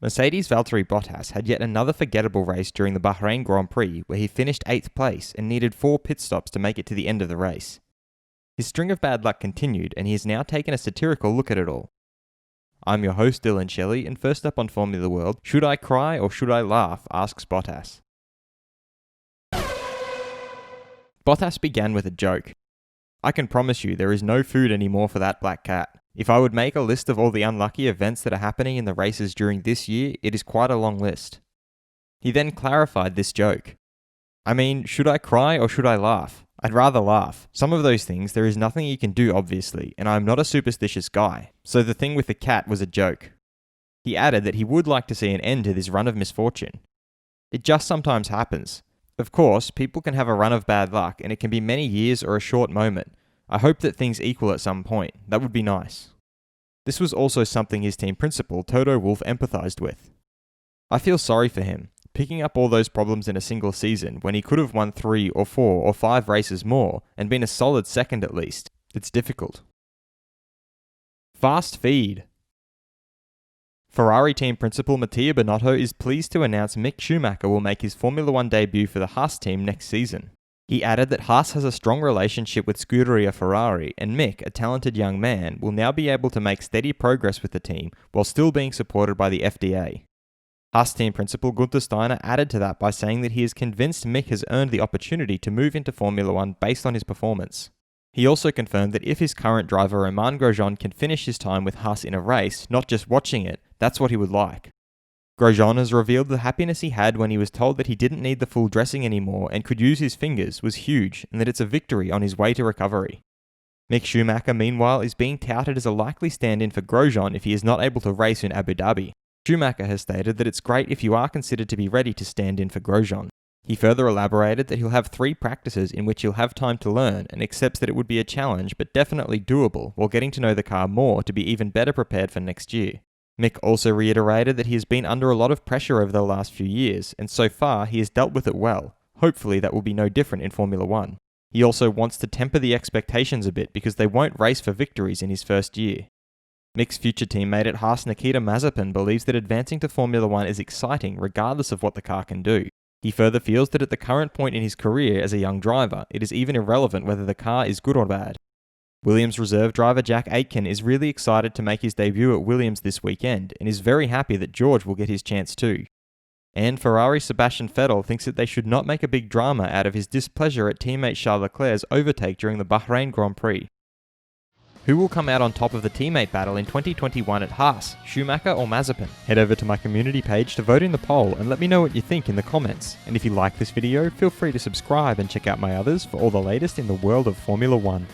Mercedes' Valtteri Bottas had yet another forgettable race during the Bahrain Grand Prix where he finished 8th place and needed 4 pit stops to make it to the end of the race. His string of bad luck continued and he has now taken a satirical look at it all. I'm your host Dylan Shelley, and first up on Formula World, should I cry or should I laugh, asks Bottas. Bottas began with a joke. I can promise you there is no food anymore for that black cat. If I would make a list of all the unlucky events that are happening in the races during this year, it is quite a long list. He then clarified this joke. I mean, should I cry or should I laugh? I'd rather laugh. Some of those things there is nothing you can do obviously, and I am not a superstitious guy, so the thing with the cat was a joke. He added that he would like to see an end to this run of misfortune. It just sometimes happens. Of course, people can have a run of bad luck and it can be many years or a short moment. I hope that things equal at some point. That would be nice. This was also something his team principal, Toto Wolff, empathized with. I feel sorry for him, picking up all those problems in a single season when he could have won 3 or 4 or 5 races more and been a solid second at least. It's difficult. Fast feed. Ferrari team principal Mattia Binotto is pleased to announce Mick Schumacher will make his Formula 1 debut for the Haas team next season. He added that Haas has a strong relationship with Scuderia Ferrari, and Mick, a talented young man, will now be able to make steady progress with the team while still being supported by the FDA. Haas team principal Gunther Steiner added to that by saying that he is convinced Mick has earned the opportunity to move into Formula 1 based on his performance. He also confirmed that if his current driver Romain Grosjean can finish his time with Haas in a race, not just watching it, that's what he would like. Grosjean has revealed the happiness he had when he was told that he didn't need the full dressing anymore and could use his fingers was huge, and that it's a victory on his way to recovery. Mick Schumacher, meanwhile, is being touted as a likely stand-in for Grosjean if he is not able to race in Abu Dhabi. Schumacher has stated that it's great if you are considered to be ready to stand in for Grosjean. He further elaborated that he'll have 3 practices in which he'll have time to learn and accepts that it would be a challenge but definitely doable while getting to know the car more to be even better prepared for next year. Mick also reiterated that he has been under a lot of pressure over the last few years, and so far he has dealt with it well. Hopefully that will be no different in Formula 1. He also wants to temper the expectations a bit because they won't race for victories in his first year. Mick's future teammate at Haas, Nikita Mazepin, believes that advancing to Formula 1 is exciting regardless of what the car can do. He further feels that at the current point in his career as a young driver, it is even irrelevant whether the car is good or bad. Williams reserve driver Jack Aitken is really excited to make his debut at Williams this weekend and is very happy that George will get his chance too. And Ferrari Sebastian Vettel thinks that they should not make a big drama out of his displeasure at teammate Charles Leclerc's overtake during the Bahrain Grand Prix. Who will come out on top of the teammate battle in 2021 at Haas, Schumacher or Mazepin? Head over to my community page to vote in the poll and let me know what you think in the comments. And if you like this video, feel free to subscribe and check out my others for all the latest in the world of Formula 1.